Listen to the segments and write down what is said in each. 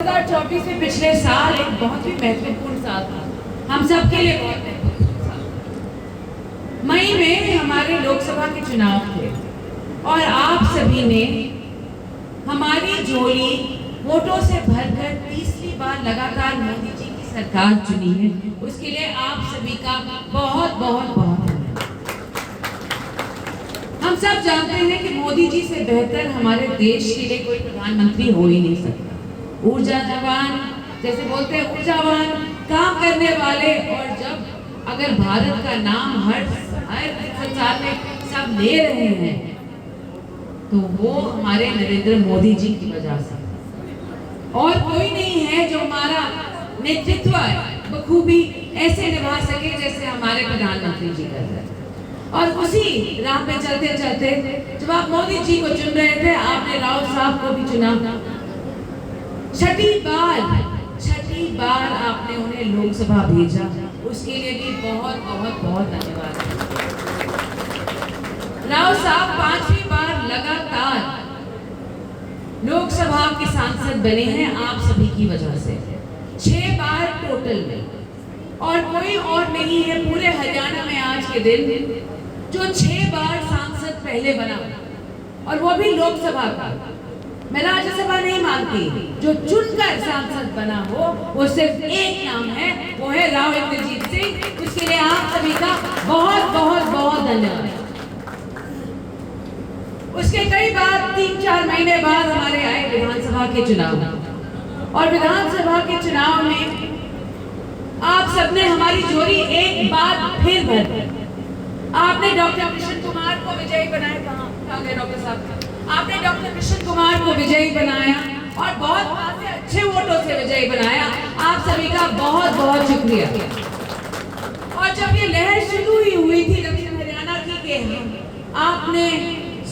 2024 में पिछले साल एक बहुत ही महत्वपूर्ण साल था, हम सबके लिए बहुत महत्वपूर्ण साल। मई में हमारे लोकसभा के चुनाव थे और आप सभी ने हमारी झोली वोटों से भरकर तीसरी बार लगातार मोदी जी की सरकार चुनी है। उसके लिए आप सभी का बहुत बहुत बहुत धन्यवाद। हम सब जानते हैं कि मोदी जी से बेहतर हमारे देश के लिए कोई प्रधानमंत्री हो ही नहीं सकता। ऊर्जा जवान, जैसे बोलते हैं ऊर्जावान, काम करने वाले, और जब अगर भारत का नाम हर संसार में सब ले रहे हैं तो वो हमारे नरेंद्र मोदी जी की वजह से, और कोई नहीं है जो हमारा नेतृत्व बखूबी ऐसे निभा सके जैसे हमारे प्रधानमंत्री जी कर रहे हैं। और उसी राह पे चलते चलते जब आप मोदी जी को चुन रहे थे, आपने राव साहब को भी चुना। छठी बार आपने उन्हें लोकसभा भेजा, उसके लिए भी बहुत बहुत बहुत धन्यवाद। राव साहब 5वीं बार लगातार लोकसभा के सांसद बने हैं आप सभी की वजह से, 6 बार टोटल में, और कोई और नहीं है पूरे हरियाणा में आज के दिन जो 6 बार सांसद पहले बना, और वो भी लोकसभा का। मैं राज्यसभा नहीं मानती, जो चुनकर सांसद बना हो वो सिर्फ एक नाम है, वो है राव इंद्रजीत सिंह। इसके लिए आप सभी का बहुत बहुत बहुत धन्यवाद। उसके कई बाद 3-4 महीने बाद हमारे आए विधानसभा के चुनाव, और विधानसभा के चुनाव में आप सबने हमारी झोली एक बार फिर भर दी। आपने डॉक्टर कृष्ण कुमार को विजयी बनाया। कहाँ गए डॉक्टर साहब? आपने डॉक्टर कृष्ण कुमार को विजयी बनाया और बहुत अच्छे वोटों से विजयी बनाया। आप सभी का बहुत बहुत शुक्रिया। और जब ये लहर शुरू ही हुई थी दक्षिण हरियाणा की के आपने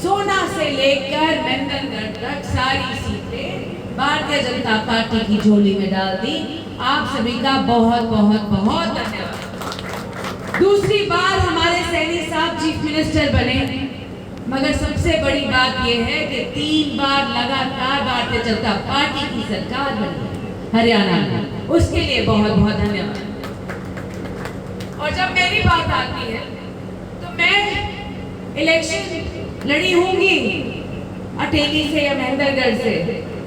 सोना से लेकर मेहंदनगढ़ तक सारी सीटें भारतीय जनता पार्टी की झोली में डाल दी। आप सभी का बहुत बहुत बहुत धन्यवाद। दूसरी बार हमारे सैनी साहब चीफ मिनिस्टर बने, मगर सबसे बड़ी बात यह है कि 3 बार लगातार भारतीय जनता पार्टी की सरकार बनी हरियाणा में, उसके लिए बहुत बहुत धन्यवाद। और जब मेरी बात आती है तो मैं इलेक्शन लड़ी होंगी अटेली से या महेंद्रगढ़ से,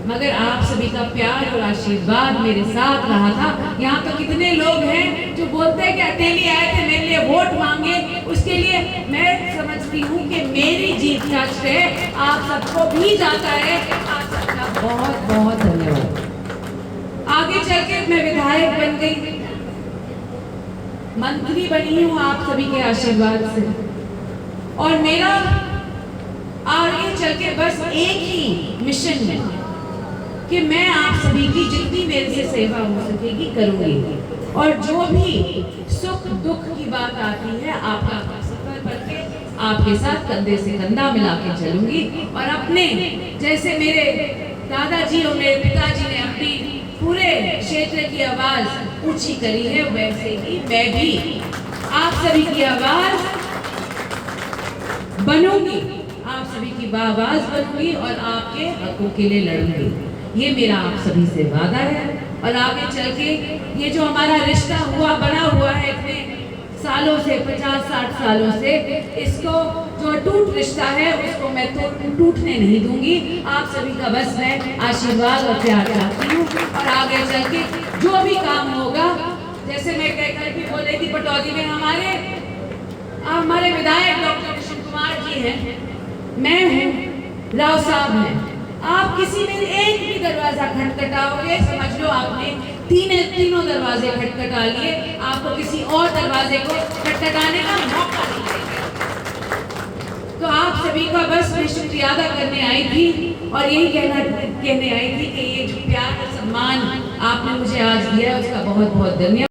मगर आप सभी का प्यार और आशीर्वाद मेरे साथ रहा था। यहाँ तो कितने लोग हैं जो बोलते हैं कि अटेली आए थे मेरे लिए वोट मांगे, उसके लिए मैं समझती हूँ कि मेरी जीत का श्रेय आप सबको भी जाता है। आप सबका बहुत बहुत धन्यवाद। आगे चल के मैं विधायक बन गई, मंत्री बनी हूँ आप सभी के आशीर्वाद से, और मेरा आगे चल के बस एक ही मिशन है कि मैं आप सभी की जितनी मेरे से सेवा हो सकेगी करूंगी, और जो भी सुख दुख की बात आती है आपका सफर करके आपके साथ कंधे से कंधा मिला के चलूंगी। और अपने जैसे मेरे दादाजी और मेरे पिताजी ने अपनी पूरे क्षेत्र की आवाज ऊंची करी है, वैसे ही मैं भी आप सभी की आवाज बनूंगी, आप सभी की आवाज बनूंगी और आपके हकों के लिए लड़ूंगी। ये मेरा आप सभी से वादा है। और आगे चल के ये जो हमारा रिश्ता बना हुआ है इतने सालों से, 50-60 सालों से, इसको जो टूट रिश्ता है उसको मैं तो टूटने नहीं दूंगी। आप सभी का बस मैं आशीर्वाद और प्यार चाहती हूँ। और आगे चल के जो भी काम होगा, जैसे मैं कल भी बोल रही थी पटौदी में, हमारे विधायक डॉक्टर कृष्ण कुमार जी हैं, मैं हूँ, राव साहब हैं। आप किसी में एक भी दरवाजा खटखटाओगे, समझ लो आपने तीनों दरवाजे खटखटा लिए, आपको किसी और दरवाजे को खटखटाने का मौका नहीं मिलेगा। तो आप सभी का बस मैं शुक्रिया अदा करने आई थी, और यही कहने आई थी कि ये जो प्यार और सम्मान आपने मुझे आज दिया उसका बहुत बहुत धन्यवाद।